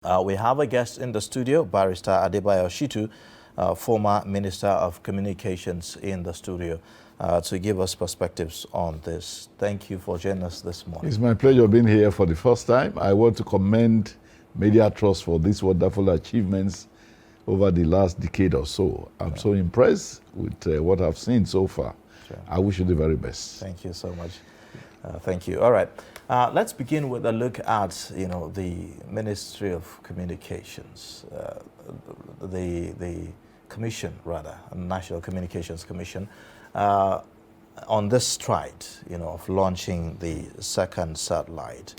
We have a guest in the studio, Barrister Adebayo Shittu, former Minister of Communications in the studio, to give us perspectives on this. Thank you for joining us this morning. It's my pleasure being here for the first time. I want to commend Media Trust for these wonderful achievements over the last decade or so. I'm so impressed with what I've seen so far. Sure. I wish you the very best. Thank you so much. Thank you. All right. Let's begin with a look at, the Ministry of Communications, the commission, rather, National Communications Commission, on this stride, of launching the second satellite.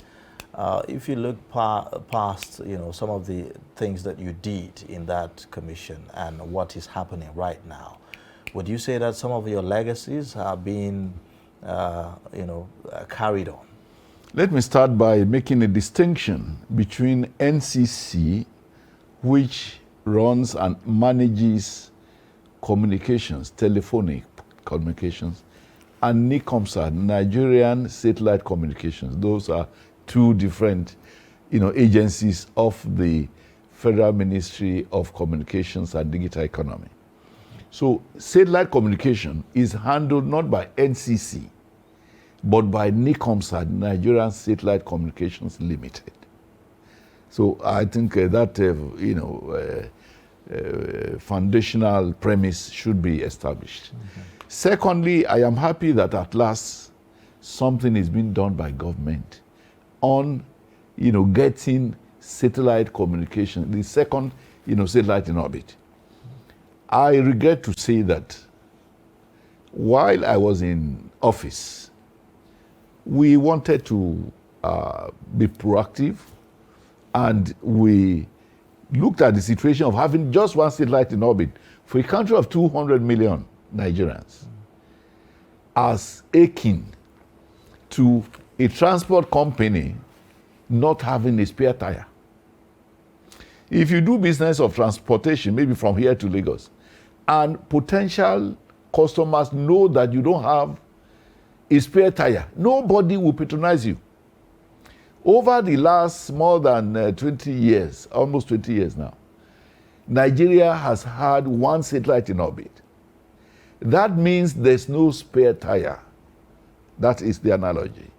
If you look past, some of the things that you did in that commission and what is happening right now, would you say that some of your legacies are being, carried on? Let me start by making a distinction between NCC, which runs and manages communications, telephonic communications, and NICOMSAT, Nigerian Satellite Communications. Those are two different, agencies of the Federal Ministry of Communications and Digital Economy. So satellite communication is handled not by NCC, but by NICOMSAT, Nigerian Satellite Communications Limited. So I think that, foundational premise should be established. Mm-hmm. Secondly, I am happy that at last something is being done by government on, getting satellite communication, the second, satellite in orbit. I regret to say that while I was in office, we wanted to be proactive, and we looked at the situation of having just one satellite in orbit for a country of 200 million Nigerians as akin to a transport company not having a spare tire. If you do business of transportation, maybe from here to Lagos, and potential customers know that you don't have a spare tire, nobody will patronize you. Over the last more than 20 years, almost 20 years now, Nigeria has had one satellite in orbit. That means there's no spare tire. That is the analogy.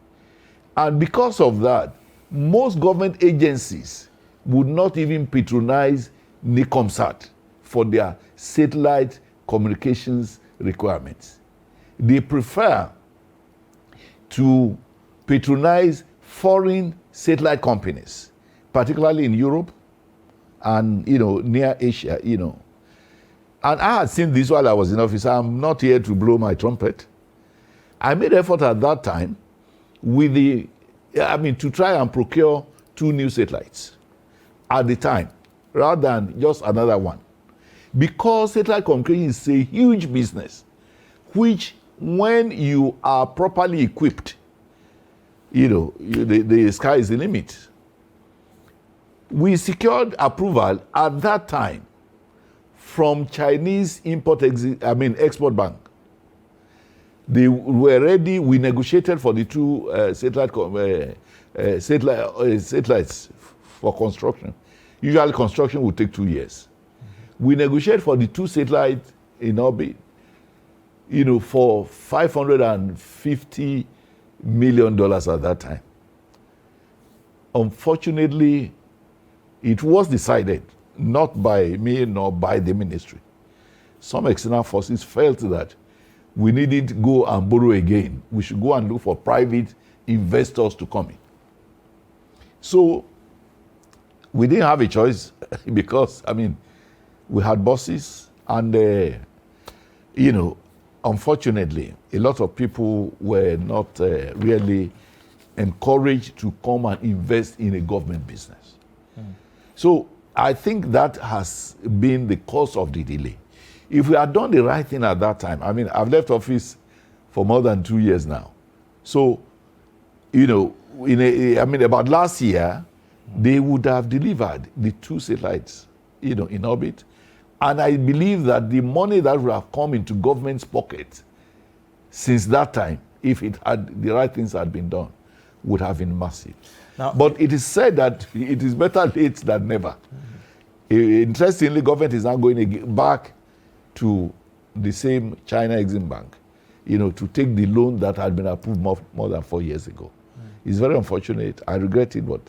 And because of that, most government agencies would not even patronize NICOMSAT for their satellite communications requirements. They prefer to patronize foreign satellite companies, particularly in Europe and near Asia. And I had seen this while I was in office. I'm not here to blow my trumpet. I made effort at that time to try and procure 2 new satellites at the time, rather than just another one. Because satellite communication is a huge business, which when you are properly equipped, the sky is the limit. We secured approval at that time from Chinese Export Bank. They were ready. We negotiated for the 2 satellites for construction. Usually construction will take 2 years. Mm-hmm. We negotiated for the 2 satellites in orbit, for $550 million at that time. Unfortunately, it was decided, not by me nor by the ministry. Some external forces felt that we needed to go and borrow again. We should go and look for private investors to come in. So we didn't have a choice because, we had bosses and, unfortunately, a lot of people were not really encouraged to come and invest in a government business. So I think that has been the cause of the delay. If we had done the right thing at that time, I've left office for more than 2 years now. So, about last year, they would have delivered the 2 satellites, in orbit. And I believe that the money that would have come into government's pocket since that time, if the right things had been done, would have been massive. Now, but it is said that it is better late than never. Interestingly, government is now going back to the same China Exim Bank, to take the loan that had been approved more than 4 years ago. It's very unfortunate. I regret it, but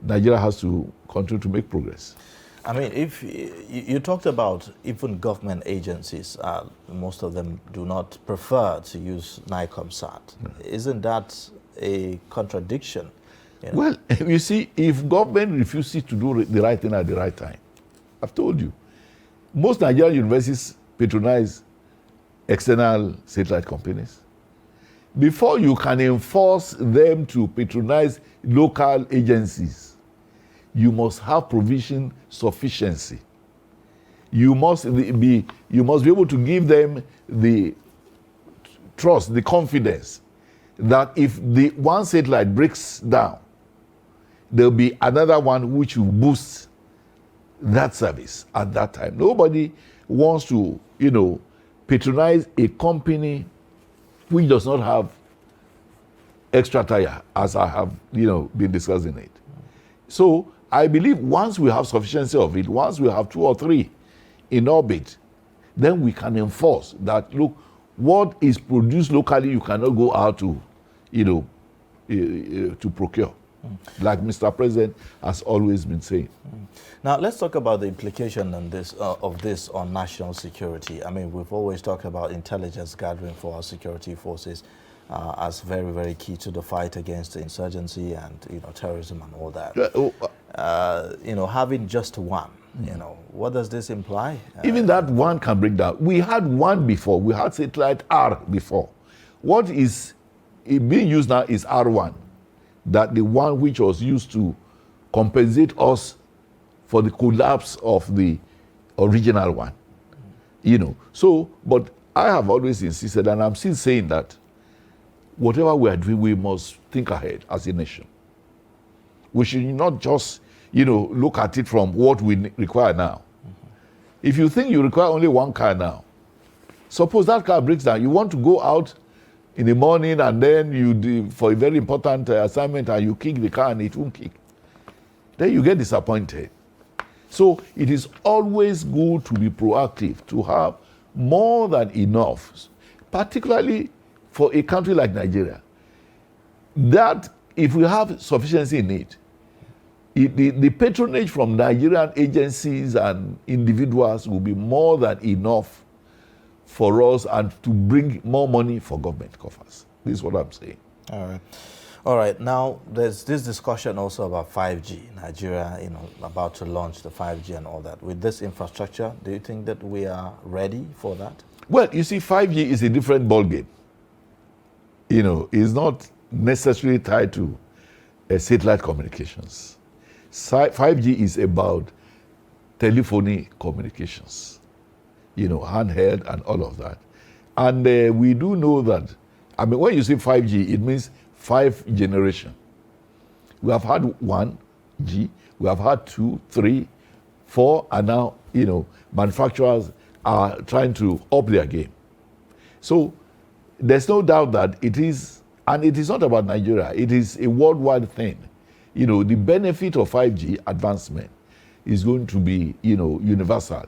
Nigeria has to continue to make progress. I mean, if you talked about even government agencies, most of them do not prefer to use NICOM-SAT. Isn't that a contradiction? Well, you see, if government refuses to do the right thing at the right time, I've told you, most Nigerian universities patronize external satellite companies. Before you can enforce them to patronize local agencies, you must have provision sufficiency. You must be able to give them the trust, the confidence that if the one satellite breaks down, there'll be another one which will boost that service at that time. Nobody wants to, patronize a company which does not have extra tire, as I have, been discussing it. So I believe once we have sufficiency of it, once we have 2 or 3 in orbit, then we can enforce that, look, what is produced locally, you cannot go out to, to procure. Like Mr. President has always been saying. Now, let's talk about the implication on this, of this on national security. I mean, we've always talked about intelligence gathering for our security forces as very, very key to the fight against the insurgency and, terrorism and all that. Having just one, what does this imply? Even that one can break down. We had one before. We had satellite R before. What is being used now is R1. That the one which was used to compensate us for the collapse of the original one. So, but I have always insisted, and I'm still saying that whatever we are doing, we must think ahead as a nation. We should not just, look at it from what we require now. If you think you require only one car now, suppose that car breaks down, you want to go out in the morning and then you do for a very important assignment and you kick the car and it won't kick. Then you get disappointed. So it is always good to be proactive, to have more than enough, particularly for a country like Nigeria. That if we have sufficiency in it, the patronage from Nigerian agencies and individuals will be more than enough for us and to bring more money for government coffers. This is what I'm saying. All right. Now, there's this discussion also about 5G. Nigeria, about to launch the 5G and all that. With this infrastructure, do you think that we are ready for that? Well, you see, 5G is a different ballgame. It's not necessarily tied to satellite communications. 5G is about telephony communications. Handheld and all of that. And we do know that, when you say 5G, it means 5 generation. We have had 1G, we have had 2, 3, 4, and now, manufacturers are trying to up their game. So there's no doubt that it is, and it is not about Nigeria, it is a worldwide thing. The benefit of 5G advancement is going to be, universal.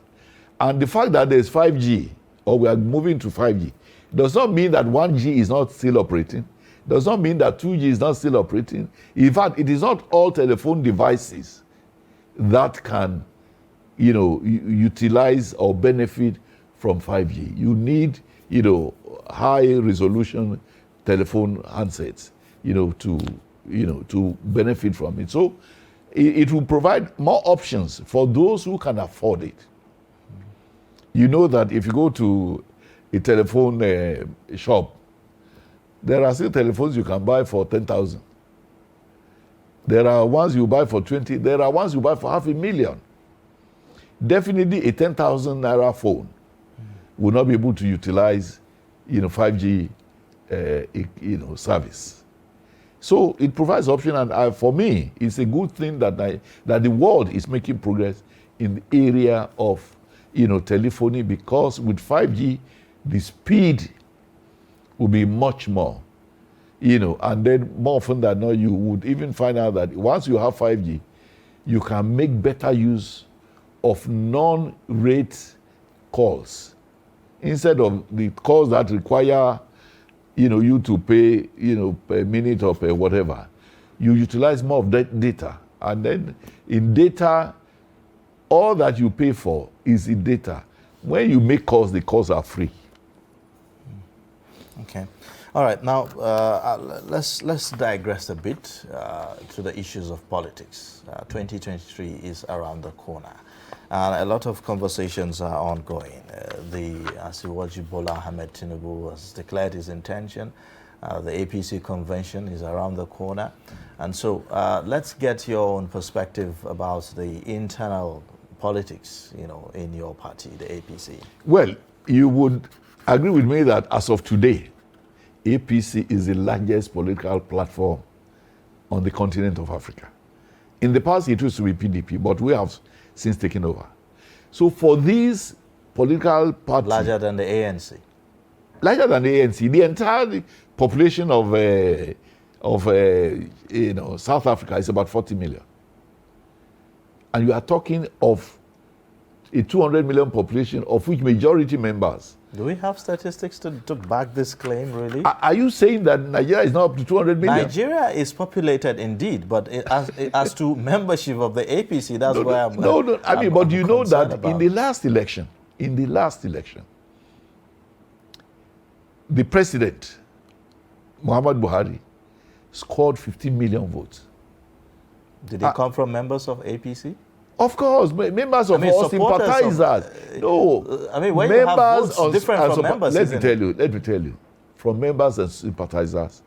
And the fact that there's 5G, or we are moving to 5G, does not mean that 1G is not still operating, does not mean that 2G is not still operating. In fact, it is not all telephone devices that can, utilize or benefit from 5G. You need, high resolution telephone handsets, to benefit from it. So it will provide more options for those who can afford it. You know that if you go to a telephone shop, there are still telephones you can buy for 10,000. There are ones you buy for 20. There are ones you buy for 500,000. Definitely a 10,000 naira phone will not be able to utilize, 5G, service. So it provides option, and for me, it's a good thing that the world is making progress in the area of telephony, because with 5G, the speed will be much more, and then more often than not, you would even find out that once you have 5G, you can make better use of non-rate calls instead of the calls that require, you to pay, per minute or per whatever. You utilize more of that data, and then in data, all that you pay for is in data. When you make calls, the calls are free. Okay. All right. Now, let's digress a bit to the issues of politics. 2023 is around the corner. A lot of conversations are ongoing. The Asiwaju Bola Ahmed Tinubu has declared his intention. The APC convention is around the corner. And so let's get your own perspective about the internal politics, in your party, the APC. Well, you would agree with me that as of today, APC is the largest political platform on the continent of Africa. In the past, it used to be PDP, but we have since taken over. So for these political parties... Larger than the ANC? Larger than the ANC. The entire population of South Africa is about 40 million. And you are talking of a 200 million population, of which majority members. Do we have statistics to back this claim, really? Are you saying that Nigeria is not up to 200 million? Nigeria is populated indeed, but as to membership of the APC, that's where I'm... No, I mean, but you know that in the last election, the president, Muhammad Buhari, scored 15 million votes. Did they come from members of APC? Of course, members of all sympathizers. No, I mean, when you have votes different from members, let me tell you, from members and sympathizers,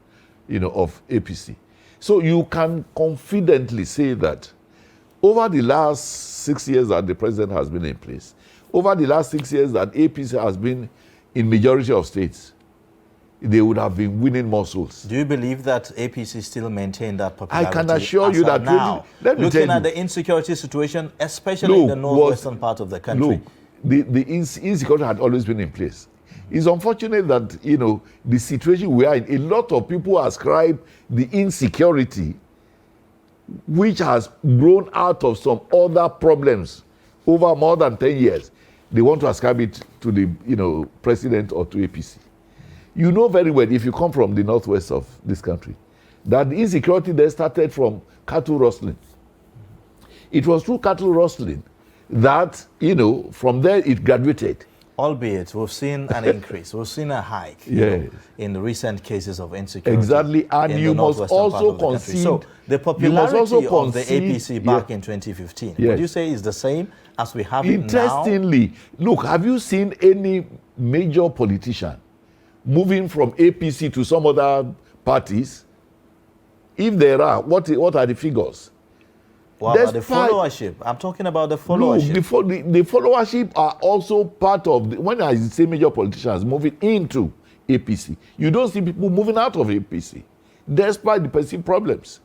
of APC. So you can confidently say that over the last 6 years that the president has been in place, over the last 6 years that APC has been in majority of states, they would have been winning more souls. Do you believe that APC still maintain that popularity? I can assure you that now, looking at the insecurity situation, especially in the northwestern part of the country. The insecurity had always been in place. It's unfortunate that, the situation we are in, a lot of people ascribe the insecurity which has grown out of some other problems over more than 10 years. They want to ascribe it to the, president or to APC. You know very well, if you come from the northwest of this country, that the insecurity there started from cattle rustling. It was through cattle rustling that, from there it graduated. Albeit, we've seen an increase, we've seen a hike in the recent cases of insecurity. Exactly, and you must also concede. So the popularity of the APC back in 2015, would you say is the same as we have it now? Interestingly, look, have you seen any major politician moving from APC to some other parties? If there are, what are the figures? What about the followership? I'm talking about the followership. No, the followership are also part of, when I say major politicians moving into APC, you don't see people moving out of APC, despite the perceived problems.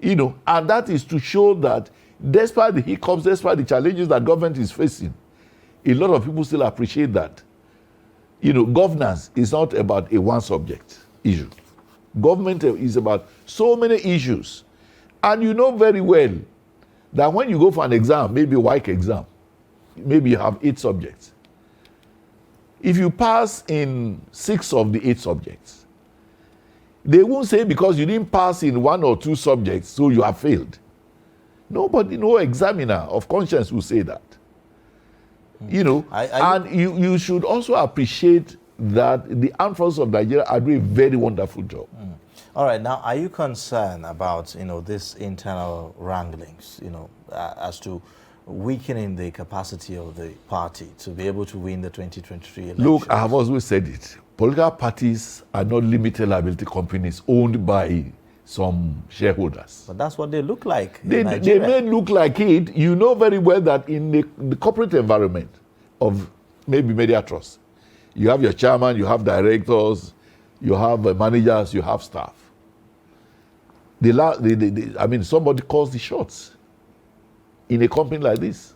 And that is to show that despite the hiccups, despite the challenges that government is facing, a lot of people still appreciate that. Governance is not about a one subject issue. Government is about so many issues. And you know very well that when you go for an exam, maybe a WAEC exam, maybe you have 8 subjects. If you pass in 6 of the 8 subjects, they won't say because you didn't pass in 1 or 2 subjects, so you have failed. Nobody, no examiner of conscience will say that. And you should also appreciate that the armed forces of Nigeria are doing a very wonderful job. All right, now, are you concerned about, this internal wranglings, as to weakening the capacity of the party to be able to win the 2023 election? Look, I have always said it. Political parties are not limited liability companies owned by some shareholders. But that's what they look like. They may look like it. You know very well that in the corporate environment of maybe media trust, you have your chairman, you have directors, you have managers, you have staff. Somebody calls the shots in a company like this.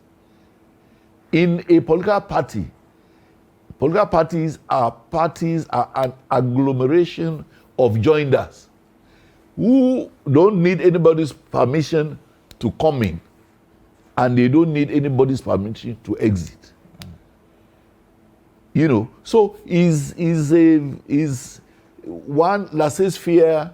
In a political party, political parties are an agglomeration of joinders who don't need anybody's permission to come in, and they don't need anybody's permission to exit. You know, so is one laissez-faire,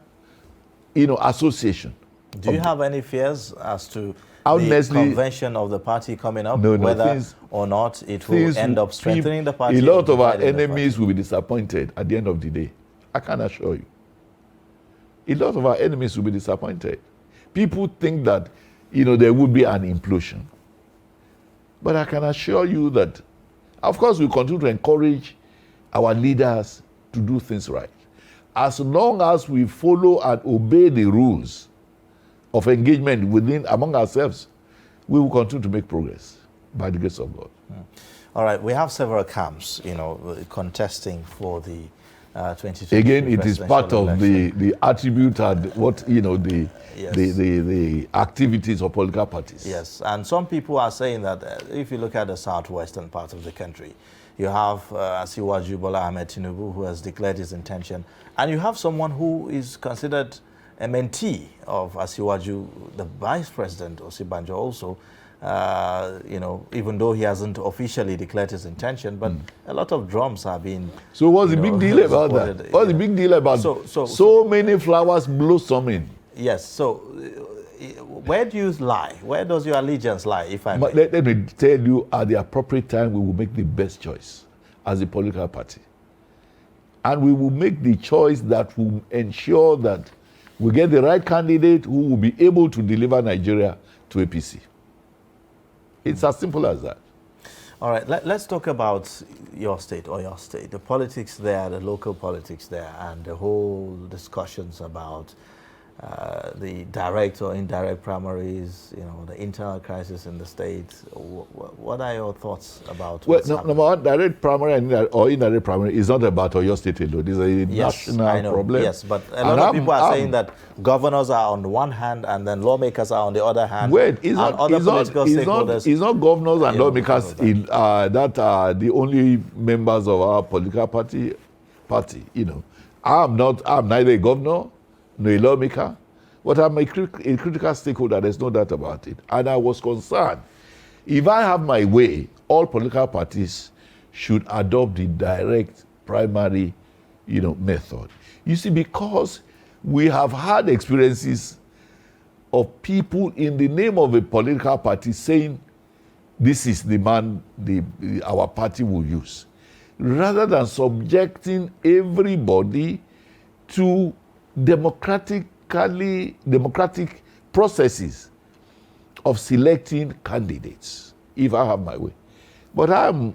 you know, association. Do you have any fears as to Honestly, the convention of the party coming up, no, whether or not it will end up strengthening the party? A lot of our enemies will be disappointed at the end of the day. I can assure you. A lot of our enemies will be disappointed. People think that, you know, there would be an implosion. But I can assure you that, of course, we continue to encourage our leaders to do things right. As long as we follow and obey the rules of engagement among ourselves, we will continue to make progress by the grace of God. All right, we have several camps, you know, contesting for the 2020. Again, it is part of the attribute and what, you know, the activities of political parties. Yes, and some people are saying that if you look at the southwestern part of the country, you have Asiwaju Bola Ahmed Tinubu, who has declared his intention, and you have someone who is considered a mentee of Asiwaju, the Vice President Osibanjo also, you know, even though he hasn't officially declared his intention, but a lot of drums are being. So what's the big deal about that? What's the big deal about so many flowers blossoming? Yes, so where do you lie? Where does your allegiance lie, if I may? Let me tell you, at the appropriate time, we will make the best choice as a political party. And we will make the choice that will ensure that we get the right candidate who will be able to deliver Nigeria to APC. It's as simple as that. All right, let's talk about your state, the politics there, the local politics there, and the whole discussions about the direct or indirect primaries, you know, the internal crisis in the state. What are your thoughts about what's happening? Number one, direct primary or indirect primary is not about Oyo State alone. This is a national problem. Yes, but a lot of people are saying that governors are on the one hand and then lawmakers are on the other hand. Wait, it's not governors and lawmakers that are the only members of our political party. You know, I'm neither a governor nor a lawmaker, but I'm a critical stakeholder. There's no doubt about it. And I was concerned, if I have my way, all political parties should adopt the direct primary, you know, method. You see, because we have had experiences of people in the name of a political party saying, this is the man our party will use, rather than subjecting everybody to democratic processes of selecting candidates, if I have my way. But I'm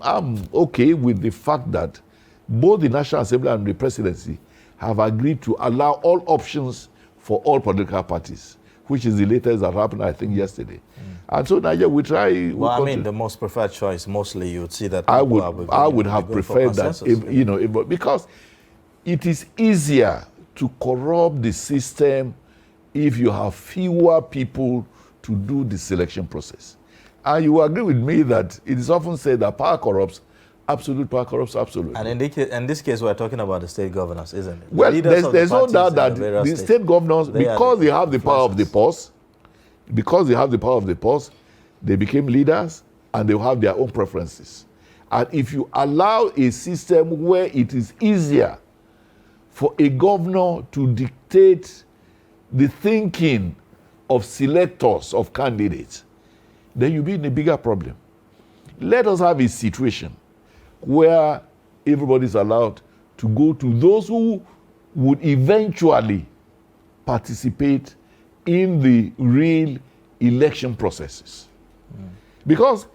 okay with the fact that both the National Assembly and the Presidency have agreed to allow all options for all political parties, which is the latest that happened, I think, yesterday. And so Nigeria, we try. Well, I mean, the most preferred choice, mostly you would see that. I would have preferred that, you know, because it is easier to corrupt the system if you have fewer people to do the selection process. And you agree with me that it is often said that power corrupts, absolute power corrupts absolute. And in this case, we're talking about the state governors, isn't it? Well, there's no doubt that the state governors, because they have the power of the purse, they became leaders and they have their own preferences. And if you allow a system where it is easier for a governor to dictate the thinking of selectors of candidates, then you'll be in a bigger problem. Let us have a situation where everybody's allowed to go to those who would eventually participate in the real election processes. Because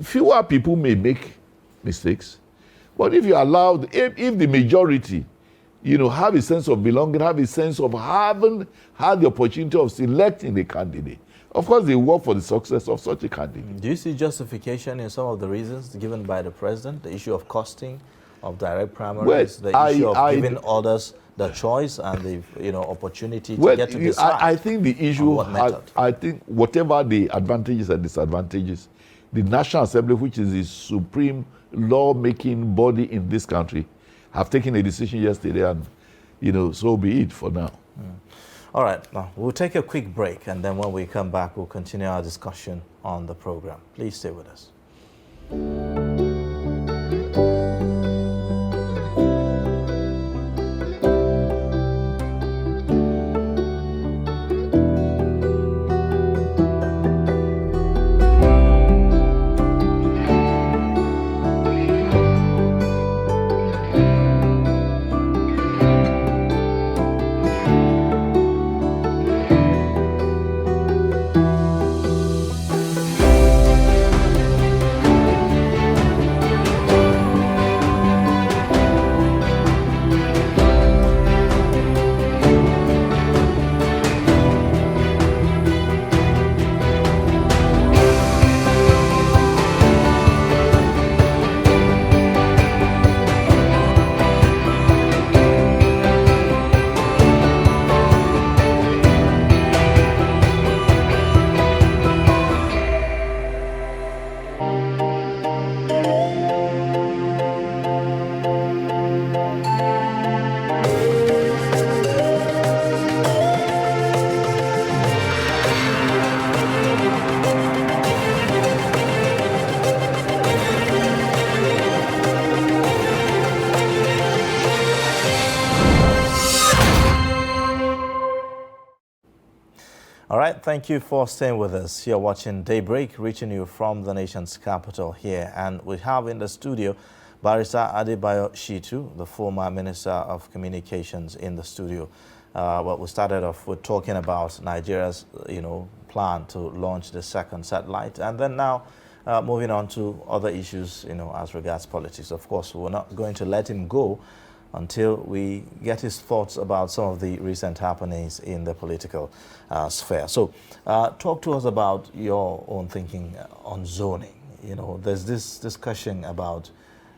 fewer people may make mistakes, but if you allow, if the majority, you know, have a sense of belonging, have a sense of having had the opportunity of selecting a candidate, of course they work for the success of such a candidate. Do you see justification in some of the reasons given by the president, the issue of costing of direct primaries, the issue of giving others the choice and the, you know, opportunity to get to decide? I think the issue, I think whatever the advantages and disadvantages, the National Assembly, which is the supreme law-making body in this country, have taken a decision yesterday, and so be it for now. All right, now we'll take a quick break, and then when we come back, we'll continue our discussion on the program. Please stay with us. All right, thank you for staying with us. You're watching Daybreak, reaching you from the nation's capital here. And we have in the studio Barrister Adebayo Shittu, the former Minister of Communications, in the studio. Well, we started off with talking about Nigeria's, plan to launch the second satellite. And then now moving on to other issues, as regards politics. Of course, we're not going to let him go until we get his thoughts about some of the recent happenings in the political sphere. So talk to us about your own thinking on zoning. There's this discussion about,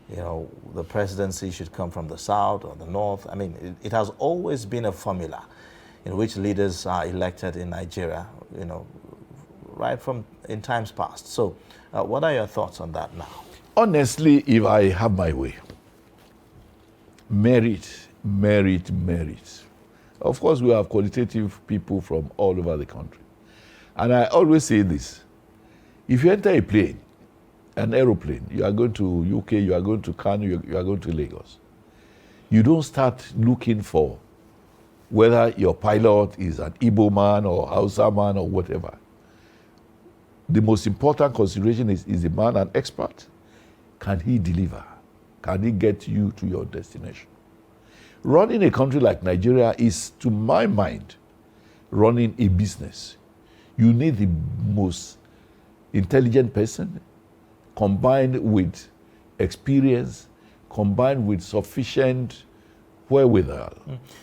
the presidency should come from the south or the north. I mean, it has always been a formula in which leaders are elected in Nigeria, right from in times past. So what are your thoughts on that now? Honestly, if I have my way, merit. Of course, we have qualitative people from all over the country. And I always say this. If you enter a plane, an aeroplane, you are going to UK, you are going to Kano, you are going to Lagos. You don't start looking for whether your pilot is an Igbo man or Hausa man or whatever. The most important consideration is the man an expert? Can he deliver? Can he get you to your destination? Running a country like Nigeria is, to my mind, running a business. You need the most intelligent person, combined with experience, combined with sufficient wherewithal.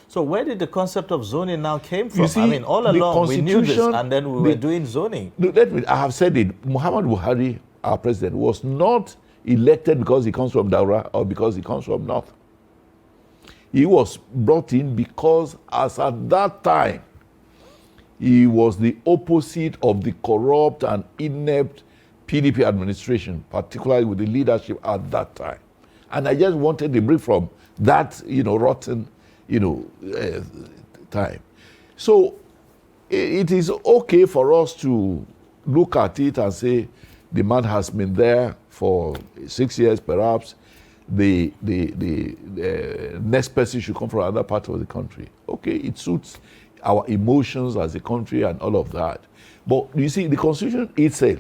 So where did the concept of zoning now came from? You see, I mean, all along we knew this, and then we were doing zoning. I have said it. Muhammad Buhari, our president, was not elected because he comes from Daura or because he comes from North. He was brought in because, as at that time, he was the opposite of the corrupt and inept PDP administration, particularly with the leadership at that time. And I just wanted a break from that, rotten, time. So it is okay for us to look at it and say, the man has been there for 6 years, perhaps. The next person should come from another part of the country. Okay, it suits our emotions as a country and all of that. But you see, the Constitution itself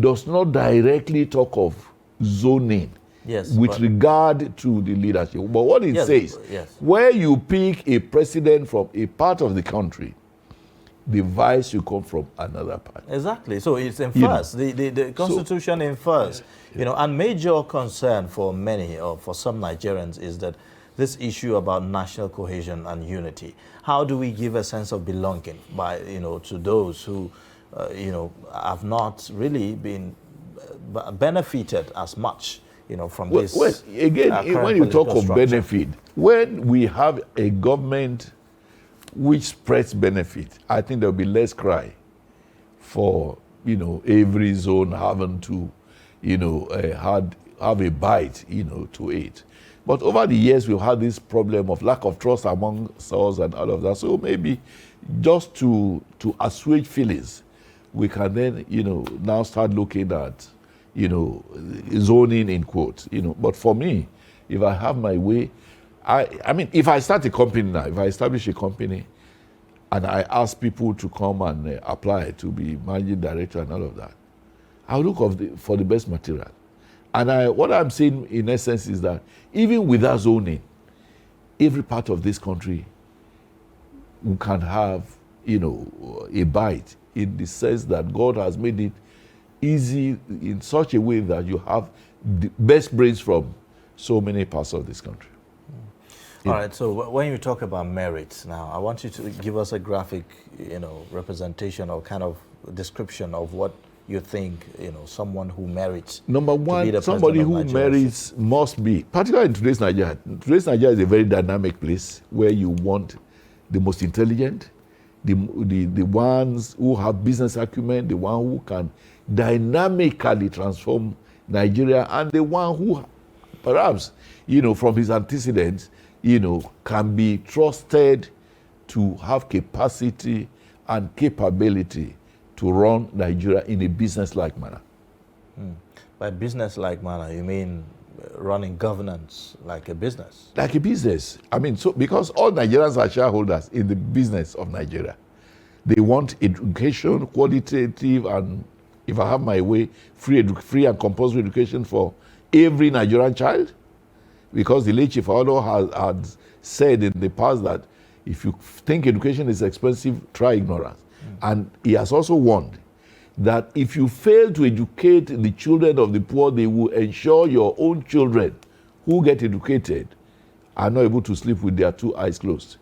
does not directly talk of zoning with regard to the leadership. But what it says, where you pick a president from a part of the country, the vice should come from another part. Exactly. So it infers. The Constitution infers. And major concern for many, or for some Nigerians, is that this issue about national cohesion and unity. How do we give a sense of belonging by, to those who, have not really been benefited as much, from this? Well, again, when you talk of benefit, when we have a government which spreads benefit, I think there will be less cry for, every zone having to, have a bite, to it. But over the years, we've had this problem of lack of trust among us and all of that. So maybe just to assuage feelings, we can then, now start looking at, zoning in quotes, But for me, if I have my way, I mean, if I start a company now, if I establish a company and I ask people to come and apply to be managing director and all of that, I'll look for the best material. And what I'm saying in essence is that even without zoning, every part of this country can have, a bite, in the sense that God has made it easy in such a way that you have the best brains from so many parts of this country. All right, so when you talk about merit now, I want you to give us a graphic, representation or kind of description of what you think, someone who merits. Number one, somebody who merits must be, particularly in today's Nigeria. Today's Nigeria is a very dynamic place where you want the most intelligent, the ones who have business acumen, the one who can dynamically transform Nigeria, and the one who perhaps, from his antecedents, can be trusted to have capacity and capability to run Nigeria in a business-like manner. By business-like manner, you mean running governance like a business? Like a business. I mean, so because all Nigerians are shareholders in the business of Nigeria. They want education, qualitative, and if I have my way, free and compulsory education for every Nigerian child. Because the late Chief Ado had said in the past that if you think education is expensive, try ignorance. And he has also warned that if you fail to educate the children of the poor, they will ensure your own children who get educated are not able to sleep with their two eyes closed.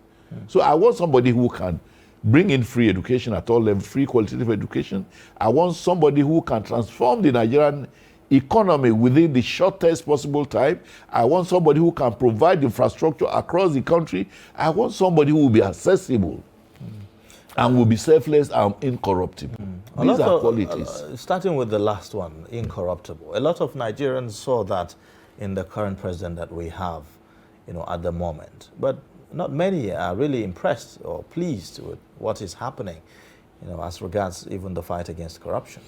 So I want somebody who can bring in free education at all levels, free qualitative education. I want somebody who can transform the Nigerian economy within the shortest possible time. I want somebody who can provide infrastructure across the country. I want somebody who will be accessible and will be selfless and incorruptible. These are qualities. Starting with the last one, incorruptible. A lot of Nigerians saw that in the current president that we have, at the moment. But not many are really impressed or pleased with what is happening, as regards even the fight against corruption.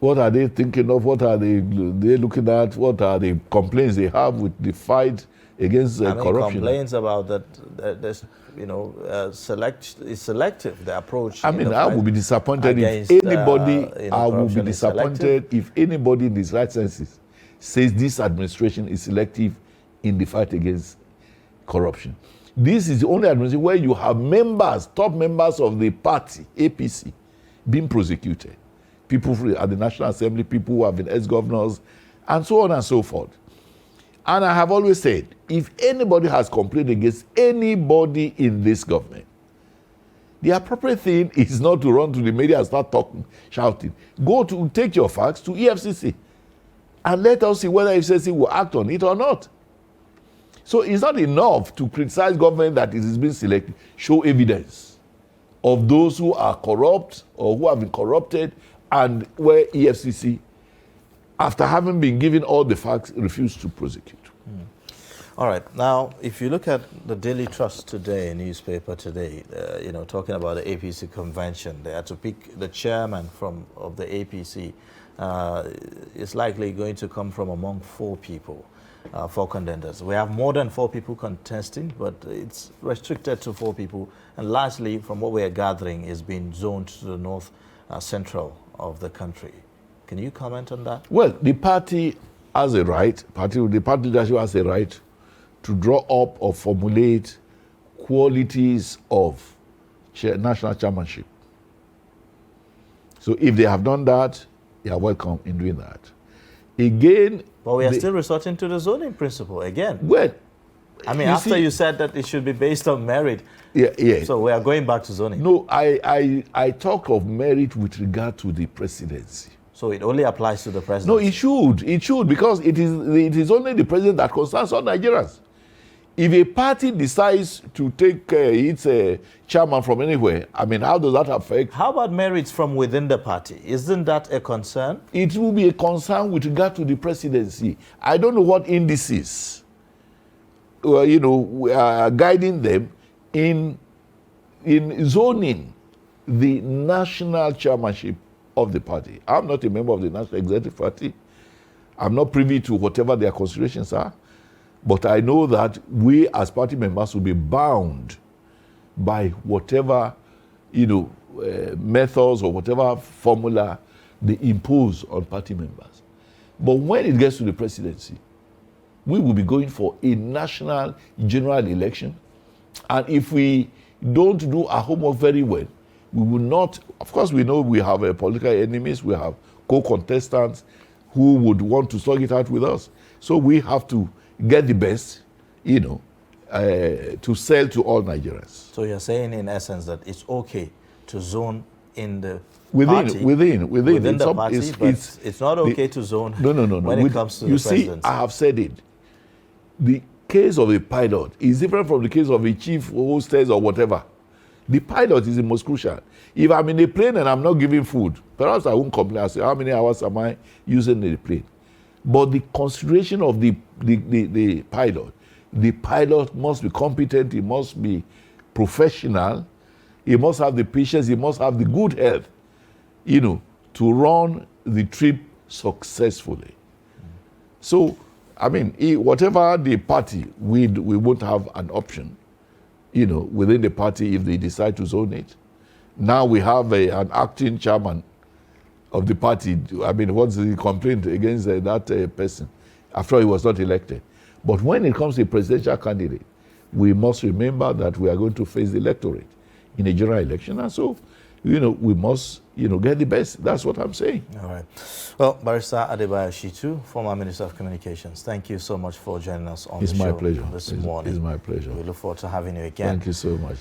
What are they thinking of? What are they looking at? What are the complaints they have with the fight against corruption? Complaints about that there's, selective, the approach. I mean, I will be disappointed if anybody, I will be disappointed if anybody in his right senses says this administration is selective in the fight against corruption. This is the only administration where you have members, top members of the party, APC, being prosecuted. People at the National Assembly, people who have been ex-governors, and so on and so forth. And I have always said, if anybody has complained against anybody in this government, the appropriate thing is not to run to the media and start talking, shouting. Go to take your facts to EFCC and let us see whether EFCC will act on it or not. So it's not enough to criticize government that it is being selected. Show evidence of those who are corrupt or who have been corrupted, and where EFCC, after having been given all the facts, refused to prosecute. All right. Now, if you look at the Daily Trust today, newspaper today, talking about the APC convention, they had to pick the chairman of the APC. It's likely going to come from among 4 people, 4 contenders. We have more than 4 people contesting, but it's restricted to 4 people. And largely, from what we are gathering, is being zoned to the north central of the country. Can you comment on that? Well, the party has a right, the party leadership has a right to draw up or formulate qualities of national chairmanship. So if they have done that, they are welcome in doing that. Again, but we are still resorting to the zoning principle again. Well, I mean, after you said that it should be based on merit, yeah. So we are going back to zoning. No, I talk of merit with regard to the presidency. So it only applies to the president? No, it should, because it is only the president that concerns all Nigerians. If a party decides to take its chairman from anywhere, I mean, how does that affect? How about merits from within the party? Isn't that a concern? It will be a concern with regard to the presidency. I don't know what indices guiding them in zoning the national chairmanship of the party. I'm not a member of the National Executive Party. I'm not privy to whatever their considerations are, but I know that we as party members will be bound by whatever, methods or whatever formula they impose on party members. But when it gets to the presidency, we will be going for a national general election. And if we don't do our homework very well, we will not, of course we know we have political enemies, we have co-contestants who would want to slug it out with us. So we have to get the best, to sell to all Nigerians. So you're saying in essence that it's okay to zone in the within the party, but it's not okay to zone when it comes to the presidency. You see, I have said it. The case of a pilot is different from the case of a chief hostess or whatever. The pilot is the most crucial. If I'm in a plane and I'm not giving food, perhaps I won't complain. I say, how many hours am I using the plane? But the consideration of the pilot must be competent, he must be professional, he must have the patience, he must have the good health, to run the trip successfully. So, whatever the party, we won't have an option, within the party if they decide to zone it. Now we have an acting chairman of the party. What's the complaint against that person? After all, he was not elected. But when it comes to a presidential candidate, we must remember that we are going to face the electorate in a general election. And so, we must, get the best. That's what I'm saying. All right. Well, Barrister Adebayo Shittu, former Minister of Communications, thank you so much for joining us on the show this morning. It's my pleasure. We look forward to having you again. Thank you so much.